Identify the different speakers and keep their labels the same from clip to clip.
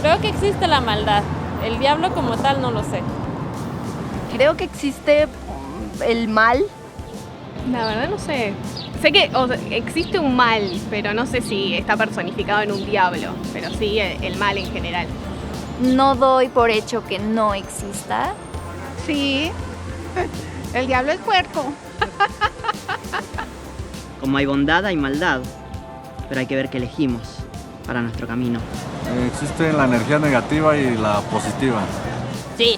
Speaker 1: Creo que existe la maldad. El diablo como tal no lo sé.
Speaker 2: Creo que existe el mal.
Speaker 3: La verdad no sé. Sé que existe un mal, pero no sé si está personificado en un diablo. Pero sí el mal en general.
Speaker 4: No doy por hecho que no exista.
Speaker 5: Sí, el diablo es puerco.
Speaker 6: Como hay bondad, hay maldad, pero hay que ver qué elegimos para nuestro camino.
Speaker 7: Existe la energía negativa y la positiva.
Speaker 4: Sí.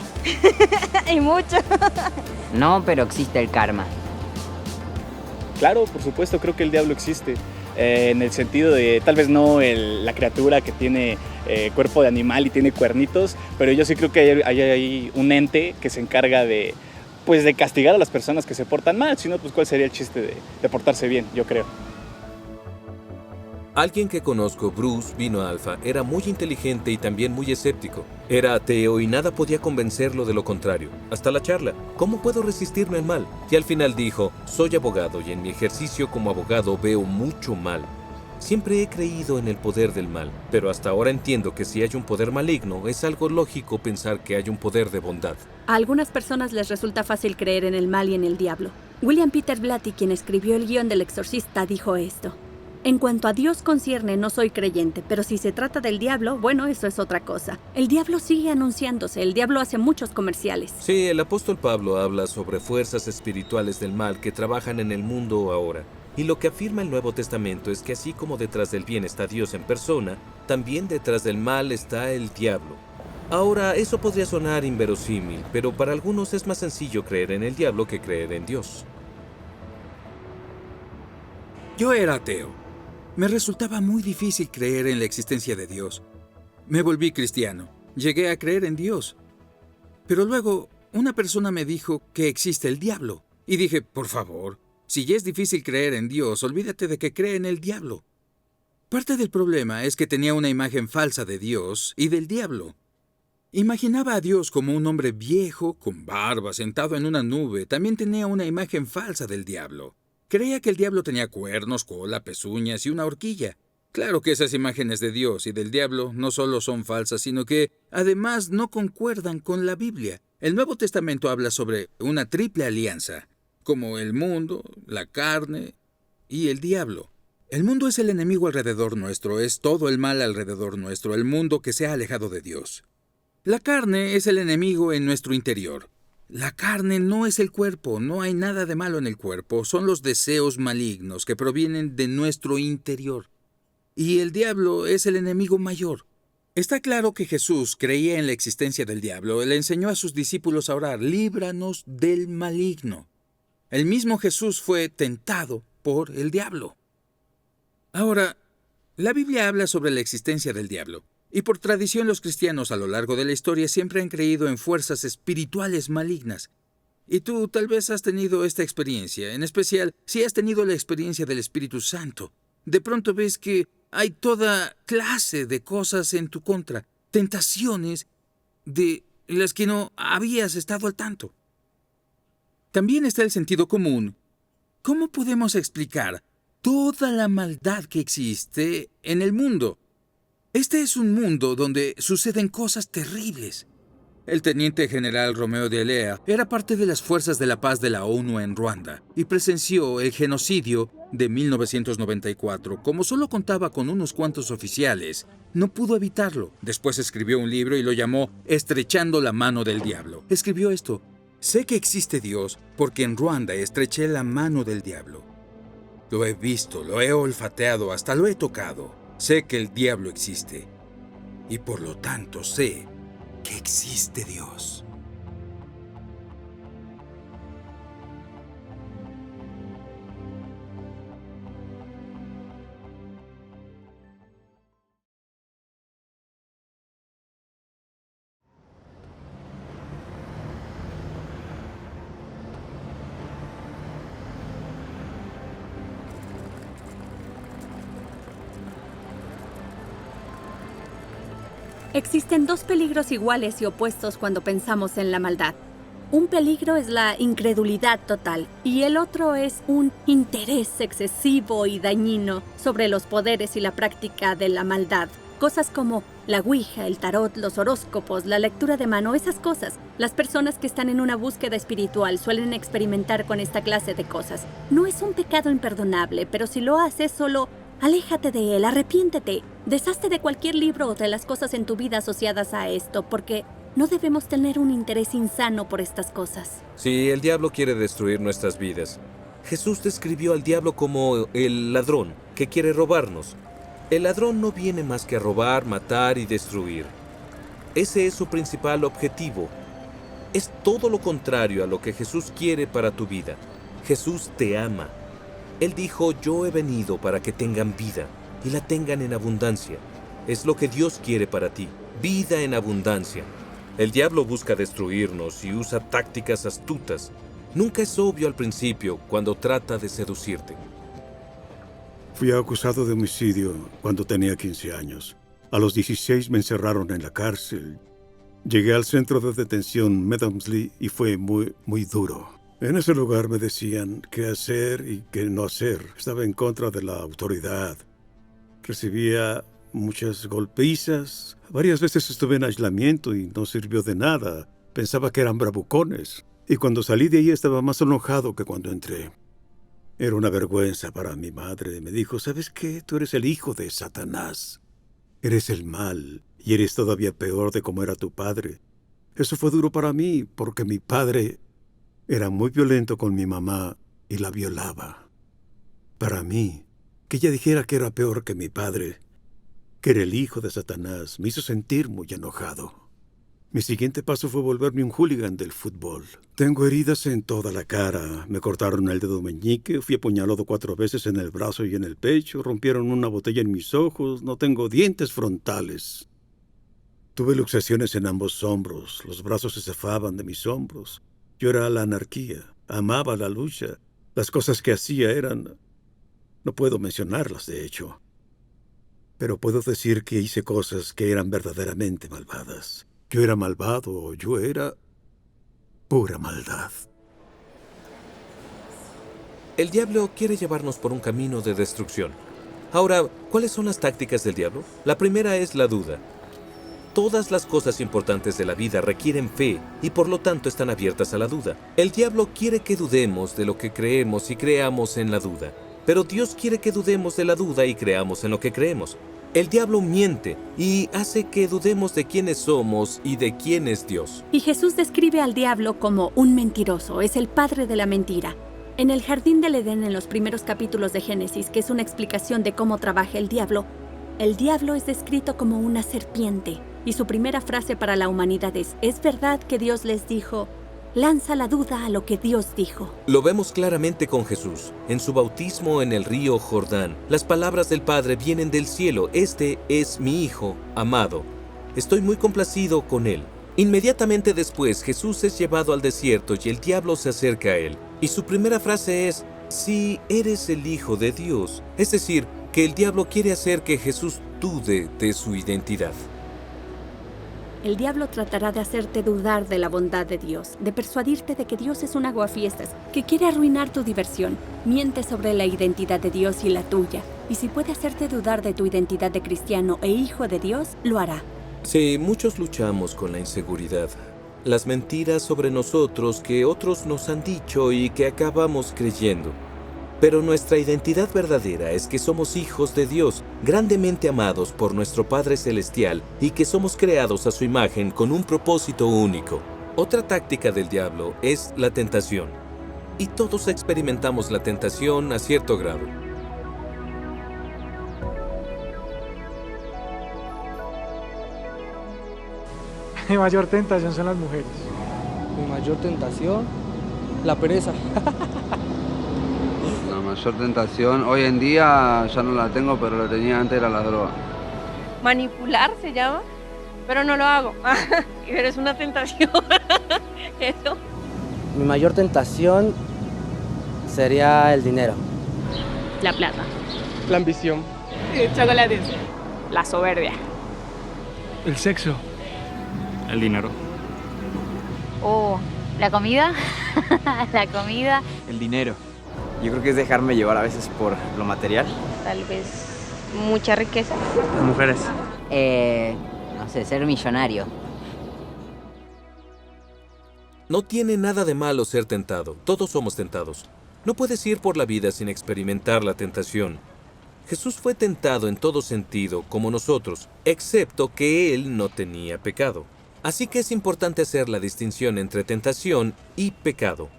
Speaker 4: Hay mucho.
Speaker 8: No, pero existe el karma.
Speaker 9: Claro, por supuesto, creo que el diablo existe. En el sentido de, tal vez no la criatura que tiene cuerpo de animal y tiene cuernitos, pero yo sí creo que hay un ente que se encarga de castigar a las personas que se portan mal. Si no, pues ¿cuál sería el chiste de portarse bien? Yo creo.
Speaker 10: Alguien que conozco, Bruce, vino a Alpha, era muy inteligente y también muy escéptico. Era ateo y nada podía convencerlo de lo contrario. Hasta la charla, ¿cómo puedo resistirme al mal? Y al final dijo, soy abogado y en mi ejercicio como abogado veo mucho mal. Siempre he creído en el poder del mal, pero hasta ahora entiendo que si hay un poder maligno, es algo lógico pensar que hay un poder de bondad.
Speaker 11: A algunas personas les resulta fácil creer en el mal y en el diablo. William Peter Blatty, quien escribió el guión del Exorcista, dijo esto. En cuanto a Dios concierne, no soy creyente, pero si se trata del diablo, bueno, eso es otra cosa. El diablo sigue anunciándose, el diablo hace muchos comerciales.
Speaker 10: Sí, el apóstol Pablo habla sobre fuerzas espirituales del mal que trabajan en el mundo ahora. Y lo que afirma el Nuevo Testamento es que así como detrás del bien está Dios en persona, también detrás del mal está el diablo. Ahora, eso podría sonar inverosímil, pero para algunos es más sencillo creer en el diablo que creer en Dios.
Speaker 12: Yo era ateo. Me resultaba muy difícil creer en la existencia de Dios. Me volví cristiano. Llegué a creer en Dios. Pero luego, una persona me dijo que existe el diablo. Y dije, por favor, si ya es difícil creer en Dios, olvídate de que cree en el diablo. Parte del problema es que tenía una imagen falsa de Dios y del diablo. Imaginaba a Dios como un hombre viejo, con barba, sentado en una nube. También tenía una imagen falsa del diablo. Creía que el diablo tenía cuernos, cola, pezuñas y una horquilla. Claro que esas imágenes de Dios y del diablo no solo son falsas, sino que, además, no concuerdan con la Biblia. El Nuevo Testamento habla sobre una triple alianza, como el mundo, la carne y el diablo. El mundo es el enemigo alrededor nuestro, es todo el mal alrededor nuestro, el mundo que se ha alejado de Dios. La carne es el enemigo en nuestro interior. La carne no es el cuerpo, no hay nada de malo en el cuerpo, son los deseos malignos que provienen de nuestro interior. Y el diablo es el enemigo mayor. Está claro que Jesús creía en la existencia del diablo. Él enseñó a sus discípulos a orar, líbranos del maligno. El mismo Jesús fue tentado por el diablo. Ahora, la Biblia habla sobre la existencia del diablo. Y por tradición los cristianos a lo largo de la historia siempre han creído en fuerzas espirituales malignas. Y tú tal vez has tenido esta experiencia, en especial si has tenido la experiencia del Espíritu Santo. De pronto ves que hay toda clase de cosas en tu contra, tentaciones de las que no habías estado al tanto. También está el sentido común. ¿Cómo podemos explicar toda la maldad que existe en el mundo? Este es un mundo donde suceden cosas terribles. El teniente general Romeo de Elea era parte de las fuerzas de la paz de la ONU en Ruanda y presenció el genocidio de 1994. Como solo contaba con unos cuantos oficiales, no pudo evitarlo. Después escribió un libro y lo llamó Estrechando la mano del diablo. Escribió esto: sé que existe Dios porque en Ruanda estreché la mano del diablo. Lo he visto, lo he olfateado, hasta lo he tocado. Sé que el diablo existe y por lo tanto sé que existe Dios.
Speaker 11: Existen dos peligros iguales y opuestos cuando pensamos en la maldad. Un peligro es la incredulidad total y el otro es un interés excesivo y dañino sobre los poderes y la práctica de la maldad. Cosas como la ouija, el tarot, los horóscopos, la lectura de mano, esas cosas. Las personas que están en una búsqueda espiritual suelen experimentar con esta clase de cosas. No es un pecado imperdonable, pero si lo haces, solo aléjate de él, arrepiéntete. Deshazte de cualquier libro o de las cosas en tu vida asociadas a esto, porque no debemos tener un interés insano por estas cosas.
Speaker 10: Sí, el diablo quiere destruir nuestras vidas. Jesús describió al diablo como el ladrón, que quiere robarnos. El ladrón no viene más que a robar, matar y destruir. Ese es su principal objetivo. Es todo lo contrario a lo que Jesús quiere para tu vida. Jesús te ama. Él dijo, yo he venido para que tengan vida y la tengan en abundancia. Es lo que Dios quiere para ti, vida en abundancia. El diablo busca destruirnos y usa tácticas astutas. Nunca es obvio al principio cuando trata de seducirte.
Speaker 13: Fui acusado de homicidio cuando tenía 15 años. A los 16 me encerraron en la cárcel. Llegué al centro de detención Medamsley y fue muy duro. En ese lugar me decían qué hacer y qué no hacer. Estaba en contra de la autoridad. Recibía muchas golpizas. Varias veces estuve en aislamiento y no sirvió de nada. Pensaba que eran bravucones. Y cuando salí de ahí estaba más enojado que cuando entré. Era una vergüenza para mi madre. Me dijo, ¿sabes qué? Tú eres el hijo de Satanás. Eres el mal y eres todavía peor de como era tu padre. Eso fue duro para mí porque mi padre era muy violento con mi mamá y la violaba. Para mí, que ella dijera que era peor que mi padre, que era el hijo de Satanás, me hizo sentir muy enojado. Mi siguiente paso fue volverme un hooligan del fútbol. Tengo heridas en toda la cara. Me cortaron el dedo meñique, fui apuñalado 4 veces en el brazo y en el pecho, rompieron una botella en mis ojos, no tengo dientes frontales. Tuve luxaciones en ambos hombros, los brazos se zafaban de mis hombros. Yo era la anarquía, amaba la lucha. Las cosas que hacía eran... No puedo mencionarlas, de hecho. Pero puedo decir que hice cosas que eran verdaderamente malvadas. Yo era malvado, yo era pura maldad.
Speaker 10: El diablo quiere llevarnos por un camino de destrucción. Ahora, ¿cuáles son las tácticas del diablo? La primera es la duda. Todas las cosas importantes de la vida requieren fe y por lo tanto están abiertas a la duda. El diablo quiere que dudemos de lo que creemos y creamos en la duda. Pero Dios quiere que dudemos de la duda y creamos en lo que creemos. El diablo miente y hace que dudemos de quiénes somos y de quién es Dios.
Speaker 11: Y Jesús describe al diablo como un mentiroso, es el padre de la mentira. En el jardín del Edén, en los primeros capítulos de Génesis, que es una explicación de cómo trabaja el diablo es descrito como una serpiente. Y su primera frase para la humanidad es verdad que Dios les dijo, lanza la duda a lo que Dios dijo.
Speaker 10: Lo vemos claramente con Jesús. En su bautismo en el río Jordán, las palabras del Padre vienen del cielo. Este es mi Hijo amado. Estoy muy complacido con él. Inmediatamente después, Jesús es llevado al desierto y el diablo se acerca a él. Y su primera frase es, si eres el Hijo de Dios. Es decir, que el diablo quiere hacer que Jesús dude de su identidad.
Speaker 11: El diablo tratará de hacerte dudar de la bondad de Dios, de persuadirte de que Dios es un aguafiestas, que quiere arruinar tu diversión. Miente sobre la identidad de Dios y la tuya. Y si puede hacerte dudar de tu identidad de cristiano e hijo de Dios, lo hará.
Speaker 10: Sí, muchos luchamos con la inseguridad. Las mentiras sobre nosotros que otros nos han dicho y que acabamos creyendo. Pero nuestra identidad verdadera es que somos hijos de Dios, grandemente amados por nuestro Padre Celestial y que somos creados a su imagen con un propósito único. Otra táctica del diablo es la tentación. Y todos experimentamos la tentación a cierto grado.
Speaker 14: Mi mayor tentación son las mujeres.
Speaker 15: Mi mayor tentación, la pereza.
Speaker 16: La mayor tentación, hoy en día ya no la tengo, pero la tenía antes, era la droga.
Speaker 2: Manipular se llama, pero no lo hago. Pero es una tentación. Eso.
Speaker 15: Mi mayor tentación sería el dinero.
Speaker 3: La plata.
Speaker 14: La ambición.
Speaker 3: Chocolates. La soberbia.
Speaker 14: El sexo.
Speaker 9: El dinero.
Speaker 4: ¿La comida? La comida.
Speaker 17: El dinero. Yo creo que es dejarme llevar a veces por lo material.
Speaker 2: Tal vez mucha riqueza.
Speaker 9: Las mujeres.
Speaker 8: No sé, ser millonario.
Speaker 10: No tiene nada de malo ser tentado. Todos somos tentados. No puedes ir por la vida sin experimentar la tentación. Jesús fue tentado en todo sentido, como nosotros, excepto que Él no tenía pecado. Así que es importante hacer la distinción entre tentación y pecado.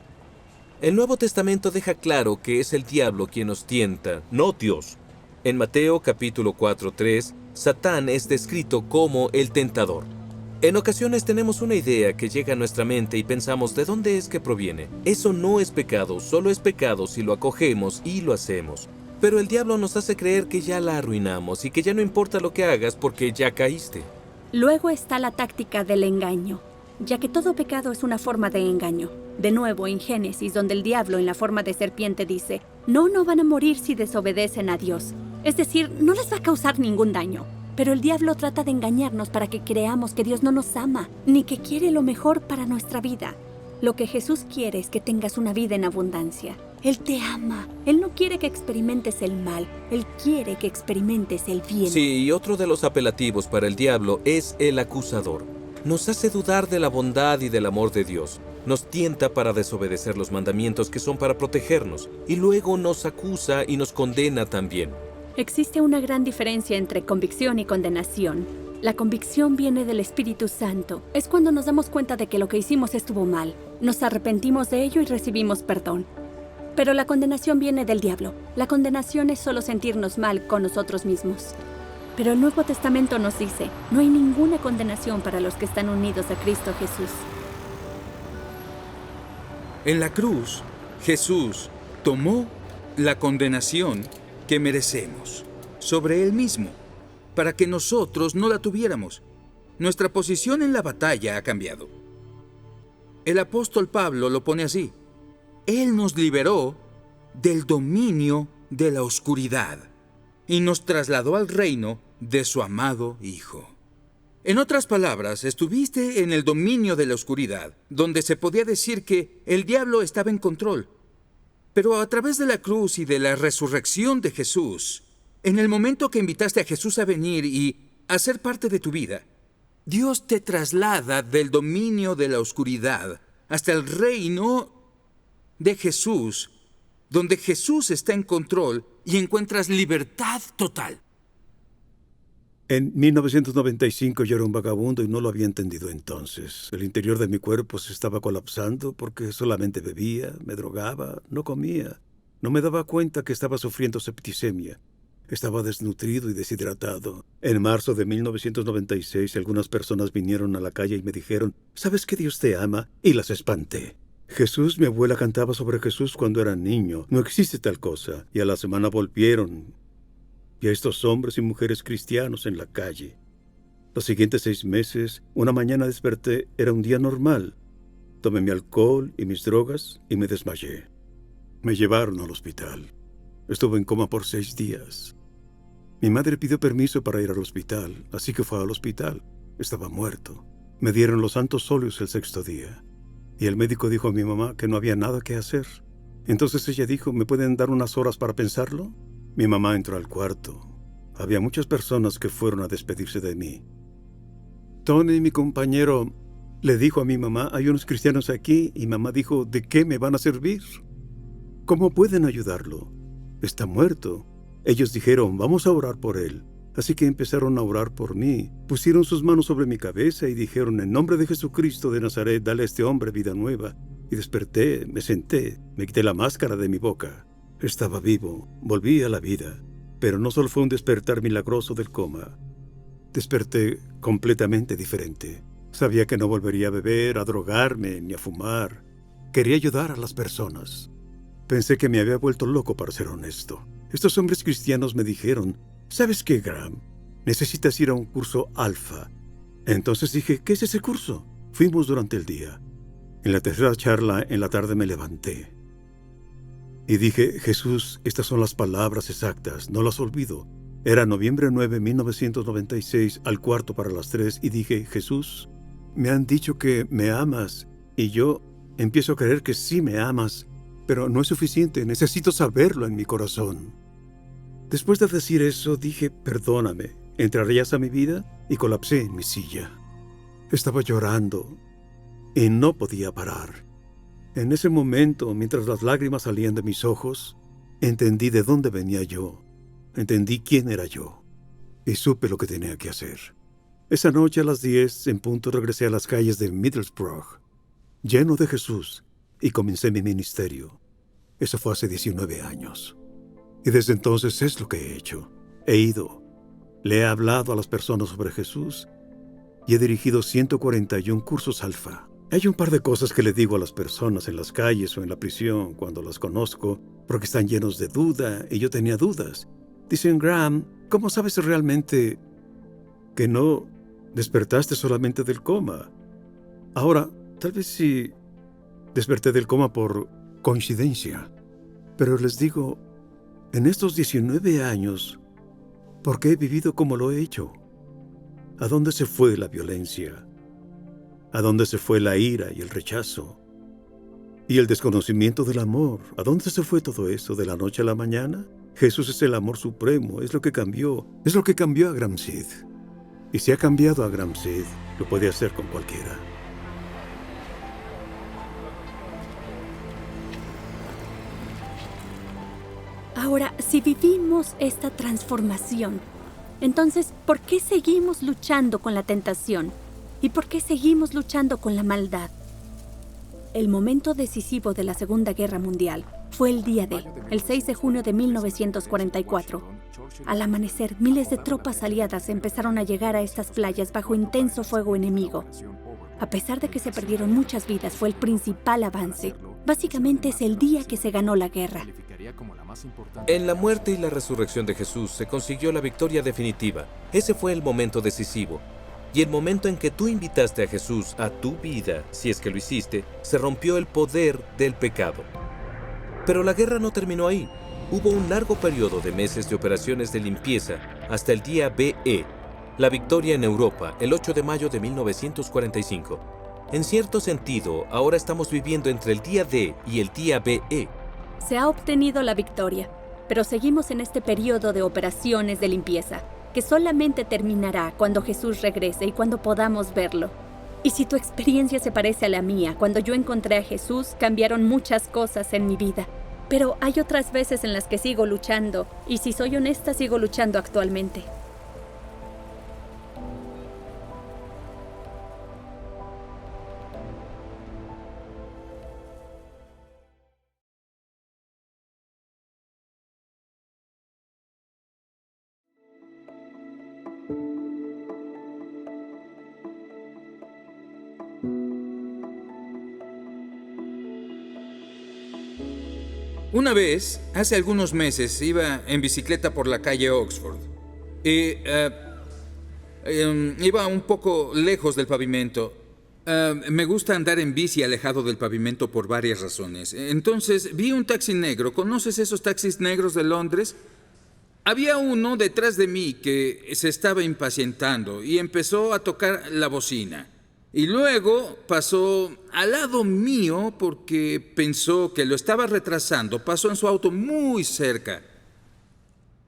Speaker 10: El Nuevo Testamento deja claro que es el diablo quien nos tienta, no Dios. En Mateo capítulo 4:3, Satán es descrito como el tentador. En ocasiones tenemos una idea que llega a nuestra mente y pensamos ¿de dónde es que proviene? Eso no es pecado, solo es pecado si lo acogemos y lo hacemos. Pero el diablo nos hace creer que ya la arruinamos y que ya no importa lo que hagas porque ya caíste.
Speaker 11: Luego está la táctica del engaño, ya que todo pecado es una forma de engaño. De nuevo en Génesis, donde el diablo en la forma de serpiente dice, no van a morir si desobedecen a Dios. Es decir, no les va a causar ningún daño. Pero el diablo trata de engañarnos para que creamos que Dios no nos ama, ni que quiere lo mejor para nuestra vida. Lo que Jesús quiere es que tengas una vida en abundancia. Él te ama. Él no quiere que experimentes el mal. Él quiere que experimentes el bien.
Speaker 10: Sí, y otro de los apelativos para el diablo es el acusador. Nos hace dudar de la bondad y del amor de Dios. Nos tienta para desobedecer los mandamientos que son para protegernos. Y luego nos acusa y nos condena también.
Speaker 11: Existe una gran diferencia entre convicción y condenación. La convicción viene del Espíritu Santo. Es cuando nos damos cuenta de que lo que hicimos estuvo mal. Nos arrepentimos de ello y recibimos perdón. Pero la condenación viene del diablo. La condenación es solo sentirnos mal con nosotros mismos. Pero el Nuevo Testamento nos dice, no hay ninguna condenación para los que están unidos a Cristo Jesús.
Speaker 12: En la cruz, Jesús tomó la condenación que merecemos sobre Él mismo, para que nosotros no la tuviéramos. Nuestra posición en la batalla ha cambiado. El apóstol Pablo lo pone así. Él nos liberó del dominio de la oscuridad y nos trasladó al reino de su amado Hijo. En otras palabras, estuviste en el dominio de la oscuridad, donde se podía decir que el diablo estaba en control. Pero a través de la cruz y de la resurrección de Jesús, en el momento que invitaste a Jesús a venir y a ser parte de tu vida, Dios te traslada del dominio de la oscuridad hasta el reino de Jesús, donde Jesús está en control y encuentras libertad total.
Speaker 13: En 1995 yo era un vagabundo y no lo había entendido entonces. El interior de mi cuerpo se estaba colapsando porque solamente bebía, me drogaba, no comía. No me daba cuenta que estaba sufriendo septicemia. Estaba desnutrido y deshidratado. En marzo de 1996 algunas personas vinieron a la calle y me dijeron, ¿sabes que Dios te ama? Y las espanté. Jesús, mi abuela cantaba sobre Jesús cuando era niño. No existe tal cosa. Y a la semana volvieron. Y a estos hombres y mujeres cristianos en la calle. Los siguientes 6 meses, una mañana desperté, era un día normal. Tomé mi alcohol y mis drogas y me desmayé. Me llevaron al hospital. Estuve en coma por 6 días. Mi madre pidió permiso para ir al hospital, así que fue al hospital. Estaba muerto. Me dieron los santos óleos el 6º día. Y el médico dijo a mi mamá que no había nada que hacer. Entonces ella dijo, ¿me pueden dar unas horas para pensarlo? Mi mamá entró al cuarto. Había muchas personas que fueron a despedirse de mí. Tony, mi compañero, le dijo a mi mamá, hay unos cristianos aquí, y mamá dijo, ¿de qué me van a servir? ¿Cómo pueden ayudarlo? Está muerto. Ellos dijeron, vamos a orar por él. Así que empezaron a orar por mí. Pusieron sus manos sobre mi cabeza y dijeron, en nombre de Jesucristo de Nazaret, dale a este hombre vida nueva. Y desperté, me senté, me quité la máscara de mi boca. Estaba vivo, volví a la vida, pero no solo fue un despertar milagroso del coma. Desperté completamente diferente. Sabía que no volvería a beber, a drogarme, ni a fumar. Quería ayudar a las personas. Pensé que me había vuelto loco, para ser honesto. Estos hombres cristianos me dijeron, ¿sabes qué, Graham? Necesitas ir a un curso alfa. Entonces dije, ¿qué es ese curso? Fuimos durante el día. En la tercera charla, en la tarde me levanté. Y dije, Jesús, estas son las palabras exactas, no las olvido. Era noviembre 9, 1996, al 2:45, y dije, Jesús, me han dicho que me amas, y yo empiezo a creer que sí me amas, pero no es suficiente, necesito saberlo en mi corazón. Después de decir eso, dije, perdóname, ¿entrarías a mi vida? Y colapsé en mi silla. Estaba llorando y no podía parar. En ese momento, mientras las lágrimas salían de mis ojos, entendí de dónde venía yo. Entendí quién era yo. Y supe lo que tenía que hacer. Esa noche a las 10 en punto regresé a las calles de Middlesbrough, lleno de Jesús, y comencé mi ministerio. Eso fue hace 19 años. Y desde entonces es lo que he hecho. He ido, le he hablado a las personas sobre Jesús y he dirigido 141 cursos alfa. Hay un par de cosas que le digo a las personas en las calles o en la prisión cuando las conozco, porque están llenos de duda y yo tenía dudas. Dicen, Graham, ¿cómo sabes realmente que no despertaste solamente del coma? Ahora, tal vez sí desperté del coma por coincidencia, pero les digo, en estos 19 años, ¿por qué he vivido como lo he hecho? ¿A dónde se fue la violencia? ¿A dónde se fue la ira y el rechazo? ¿Y el desconocimiento del amor? ¿A dónde se fue todo eso de la noche a la mañana? Jesús es el amor supremo, es lo que cambió a Graham Seed. Y si ha cambiado a Graham Seed, lo puede hacer con cualquiera.
Speaker 11: Ahora, si vivimos esta transformación, entonces, ¿por qué seguimos luchando con la tentación? ¿Y por qué seguimos luchando con la maldad? El momento decisivo de la Segunda Guerra Mundial fue el día D, el 6 de junio de 1944. Al amanecer, miles de tropas aliadas empezaron a llegar a estas playas bajo intenso fuego enemigo. A pesar de que se perdieron muchas vidas, fue el principal avance. Básicamente es el día que se ganó la guerra.
Speaker 10: En la muerte y la resurrección de Jesús se consiguió la victoria definitiva. Ese fue el momento decisivo. Y el momento en que tú invitaste a Jesús a tu vida, si es que lo hiciste, se rompió el poder del pecado. Pero la guerra no terminó ahí. Hubo un largo periodo de meses de operaciones de limpieza hasta el día BE, la victoria en Europa, el 8 de mayo de 1945. En cierto sentido, ahora estamos viviendo entre el día D y el día BE.
Speaker 11: Se ha obtenido la victoria, pero seguimos en este periodo de operaciones de limpieza, que solamente terminará cuando Jesús regrese y cuando podamos verlo. Y si tu experiencia se parece a la mía, cuando yo encontré a Jesús, cambiaron muchas cosas en mi vida. Pero hay otras veces en las que sigo luchando, y si soy honesta, sigo luchando actualmente.
Speaker 12: Una vez, hace algunos meses, iba en bicicleta por la calle Oxford. Y iba un poco lejos del pavimento. Me gusta andar en bici alejado del pavimento por varias razones. Entonces vi un taxi negro. ¿Conoces esos taxis negros de Londres? Había uno detrás de mí que se estaba impacientando y empezó a tocar la bocina. Y luego pasó al lado mío porque pensó que lo estaba retrasando. Pasó en su auto muy cerca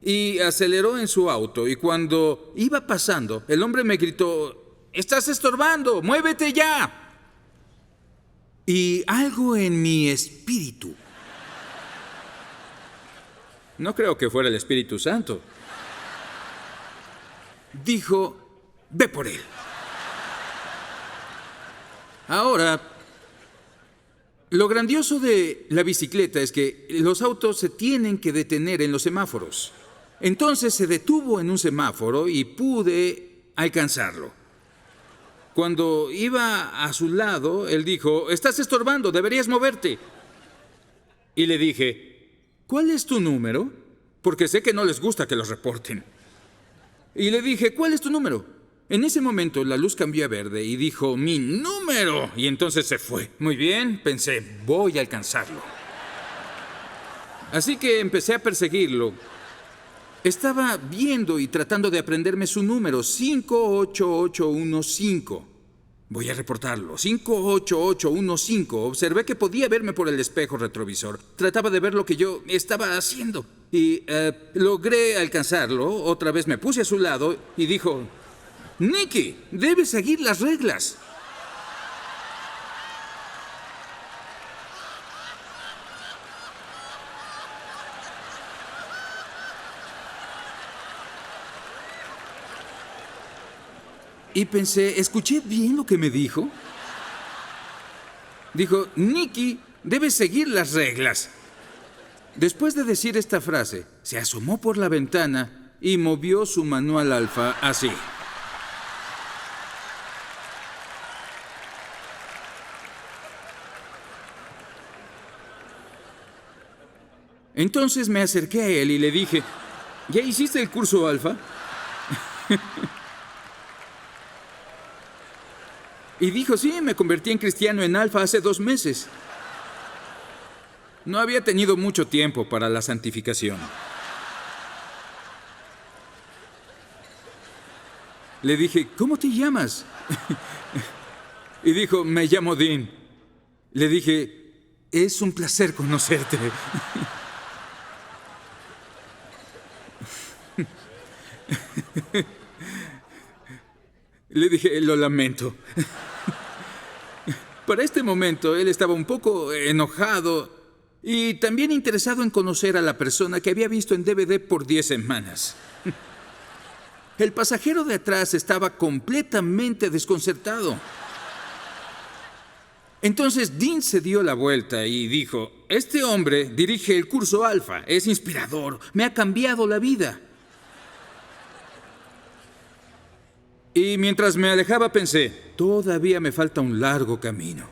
Speaker 12: y aceleró en su auto. Y cuando iba pasando, el hombre me gritó: ¡estás estorbando! ¡Muévete ya! Y algo en mi espíritu, no creo que fuera el Espíritu Santo, dijo: ve por él. Ahora, lo grandioso de la bicicleta es que los autos se tienen que detener en los semáforos. Entonces se detuvo en un semáforo y pude alcanzarlo. Cuando iba a su lado, él dijo: estás estorbando, deberías moverte. Y le dije: ¿cuál es tu número? Porque sé que no les gusta que los reporten. Y le dije: ¿cuál es tu número? En ese momento la luz cambió a verde y dijo: ¡mi número! Y entonces se fue. Muy bien, pensé, voy a alcanzarlo. Así que empecé a perseguirlo. Estaba viendo y tratando de aprenderme su número, 58815. Voy a reportarlo, 58815. Observé que podía verme por el espejo retrovisor. Trataba de ver lo que yo estaba haciendo. y logré alcanzarlo. Otra vez me puse a su lado y dijo, Nicky, debes seguir las reglas. Y pensé, ¿escuché bien lo que me dijo? Dijo, Nicky, debes seguir las reglas. Después de decir esta frase, se asomó por la ventana y movió su manual alfa así. Entonces me acerqué a él y le dije, ¿ya hiciste el curso alfa? Y dijo, sí, me convertí en cristiano en alfa hace 2 meses. No había tenido mucho tiempo para la santificación. Le dije, ¿cómo te llamas? Y dijo, me llamo Dean. Le dije, es un placer conocerte. Le dije, lo lamento. Para este momento, él estaba un poco enojado y también interesado en conocer a la persona que había visto en DVD por 10 semanas. El pasajero de atrás estaba completamente desconcertado. Entonces Dean se dio la vuelta y dijo, este hombre dirige el curso alfa, es inspirador, me ha cambiado la vida. Y mientras me alejaba pensé, todavía me falta un largo camino.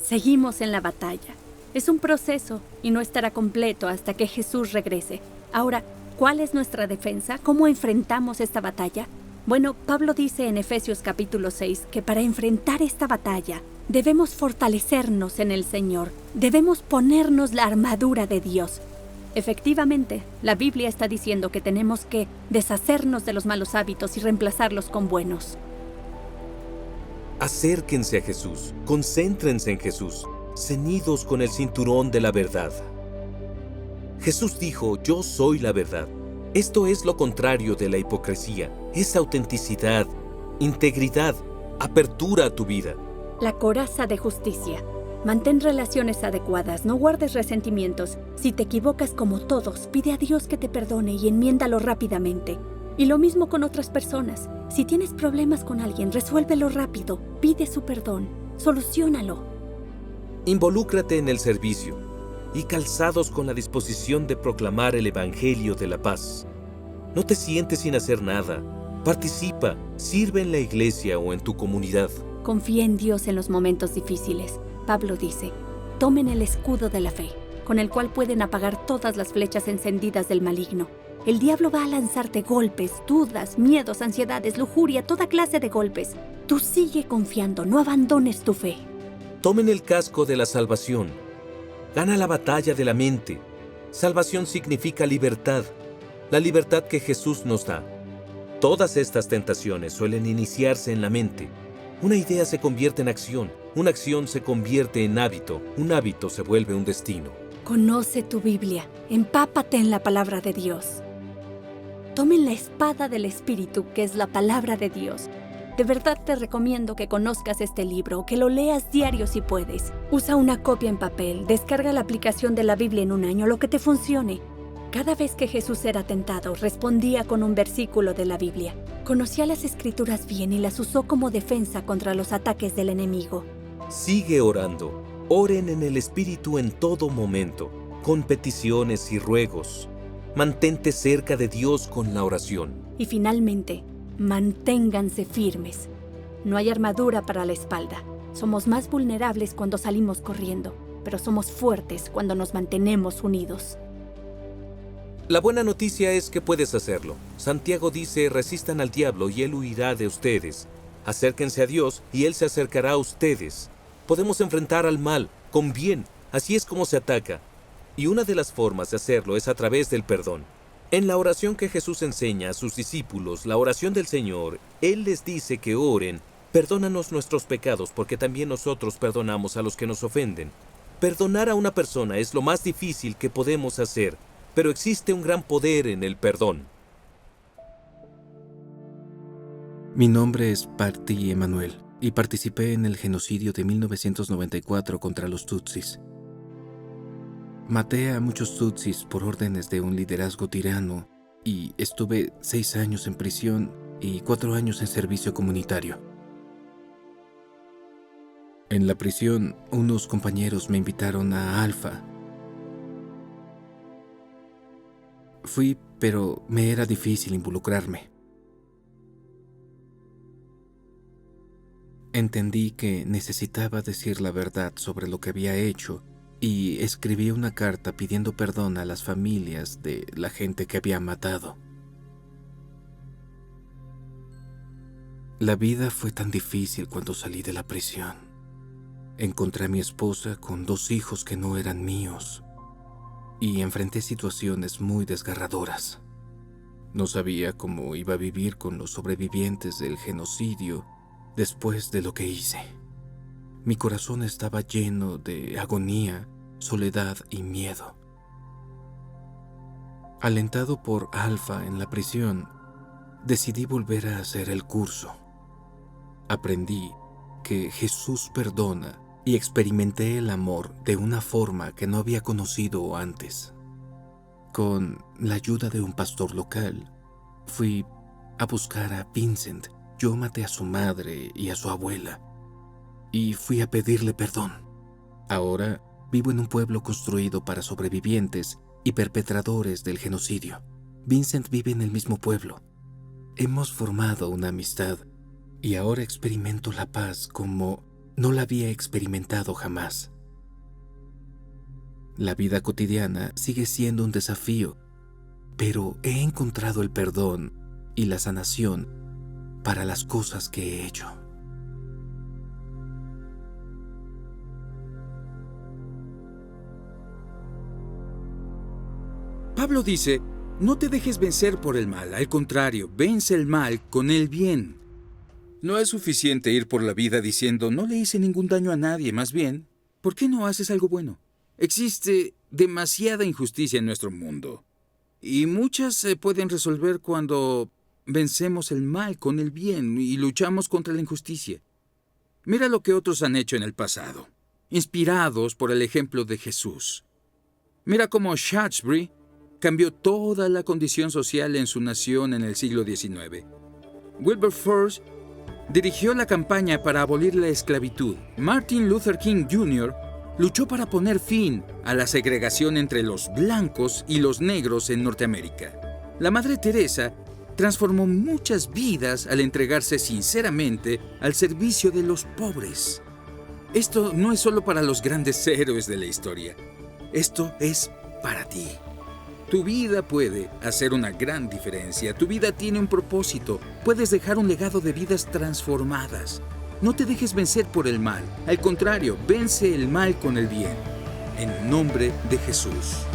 Speaker 11: Seguimos en la batalla. Es un proceso y no estará completo hasta que Jesús regrese. Ahora, ¿cuál es nuestra defensa? ¿Cómo enfrentamos esta batalla? Bueno, Pablo dice en Efesios capítulo 6 que para enfrentar esta batalla debemos fortalecernos en el Señor. Debemos ponernos la armadura de Dios. Efectivamente, la Biblia está diciendo que tenemos que deshacernos de los malos hábitos y reemplazarlos con buenos.
Speaker 10: Acérquense a Jesús, concéntrense en Jesús, ceñidos con el cinturón de la verdad. Jesús dijo, yo soy la verdad. Esto es lo contrario de la hipocresía, es autenticidad, integridad, apertura a tu vida.
Speaker 11: La coraza de justicia. Mantén relaciones adecuadas, no guardes resentimientos. Si te equivocas como todos, pide a Dios que te perdone y enmiéndalo rápidamente. Y lo mismo con otras personas. Si tienes problemas con alguien, resuélvelo rápido, pide su perdón, soluciónalo.
Speaker 10: Involúcrate en el servicio y calzados con la disposición de proclamar el Evangelio de la paz. No te sientes sin hacer nada. Participa, sirve en la iglesia o en tu comunidad.
Speaker 11: Confía en Dios en los momentos difíciles. Pablo dice, tomen el escudo de la fe, con el cual pueden apagar todas las flechas encendidas del maligno. El diablo va a lanzarte golpes, dudas, miedos, ansiedades, lujuria, toda clase de golpes. Tú sigue confiando, no abandones tu fe.
Speaker 10: Tomen el casco de la salvación. Gana la batalla de la mente. Salvación significa libertad, la libertad que Jesús nos da. Todas estas tentaciones suelen iniciarse en la mente. Una idea se convierte en acción, una acción se convierte en hábito, un hábito se vuelve un destino.
Speaker 11: Conoce tu Biblia, empápate en la palabra de Dios. Tomen la espada del Espíritu, que es la palabra de Dios. De verdad te recomiendo que conozcas este libro, que lo leas diario si puedes. Usa una copia en papel, descarga la aplicación de la Biblia en un año, lo que te funcione. Cada vez que Jesús era tentado, respondía con un versículo de la Biblia. Conocía las Escrituras bien y las usó como defensa contra los ataques del enemigo.
Speaker 10: Sigue orando. Oren en el Espíritu en todo momento, con peticiones y ruegos. Mantente cerca de Dios con la oración.
Speaker 11: Y finalmente, manténganse firmes. No hay armadura para la espalda. Somos más vulnerables cuando salimos corriendo, pero somos fuertes cuando nos mantenemos unidos.
Speaker 10: La buena noticia es que puedes hacerlo. Santiago dice, resistan al diablo y él huirá de ustedes. Acérquense a Dios y él se acercará a ustedes. Podemos enfrentar al mal con bien. Así es como se ataca. Y una de las formas de hacerlo es a través del perdón. En la oración que Jesús enseña a sus discípulos, la oración del Señor, Él les dice que oren, perdónanos nuestros pecados porque también nosotros perdonamos a los que nos ofenden. Perdonar a una persona es lo más difícil que podemos hacer, pero existe un gran poder en el perdón.
Speaker 18: Mi nombre es Parti Emanuel y participé en el genocidio de 1994 contra los Tutsis. Maté a muchos Tutsis por órdenes de un liderazgo tirano y estuve 6 años en prisión y 4 años en servicio comunitario. En la prisión, unos compañeros me invitaron a Alfa. Fui, pero me era difícil involucrarme. Entendí que necesitaba decir la verdad sobre lo que había hecho y escribí una carta pidiendo perdón a las familias de la gente que había matado. La vida fue tan difícil cuando salí de la prisión. Encontré a mi esposa con 2 hijos que no eran míos y enfrenté situaciones muy desgarradoras. No sabía cómo iba a vivir con los sobrevivientes del genocidio después de lo que hice. Mi corazón estaba lleno de agonía, soledad y miedo. Alentado por Alfa en la prisión, decidí volver a hacer el curso. Aprendí que Jesús perdona y experimenté el amor de una forma que no había conocido antes. Con la ayuda de un pastor local, fui a buscar a Vincent. Yo maté a su madre y a su abuela, y fui a pedirle perdón. Ahora vivo en un pueblo construido para sobrevivientes y perpetradores del genocidio. Vincent vive en el mismo pueblo. Hemos formado una amistad, y ahora experimento la paz como no la había experimentado jamás. La vida cotidiana sigue siendo un desafío, pero he encontrado el perdón y la sanación para las cosas que he hecho.
Speaker 12: Pablo dice, no te dejes vencer por el mal, al contrario, vence el mal con el bien. No es suficiente ir por la vida diciendo, no le hice ningún daño a nadie, más bien, ¿por qué no haces algo bueno? Existe demasiada injusticia en nuestro mundo, y muchas se pueden resolver cuando vencemos el mal con el bien y luchamos contra la injusticia. Mira lo que otros han hecho en el pasado, inspirados por el ejemplo de Jesús. Mira cómo Shaftesbury cambió toda la condición social en su nación en el siglo XIX. Wilberforce dirigió la campaña para abolir la esclavitud. Martin Luther King Jr. luchó para poner fin a la segregación entre los blancos y los negros en Norteamérica. La Madre Teresa transformó muchas vidas al entregarse sinceramente al servicio de los pobres. Esto no es solo para los grandes héroes de la historia. Esto es para ti. Tu vida puede hacer una gran diferencia. Tu vida tiene un propósito. Puedes dejar un legado de vidas transformadas. No te dejes vencer por el mal. Al contrario, vence el mal con el bien. En nombre de Jesús.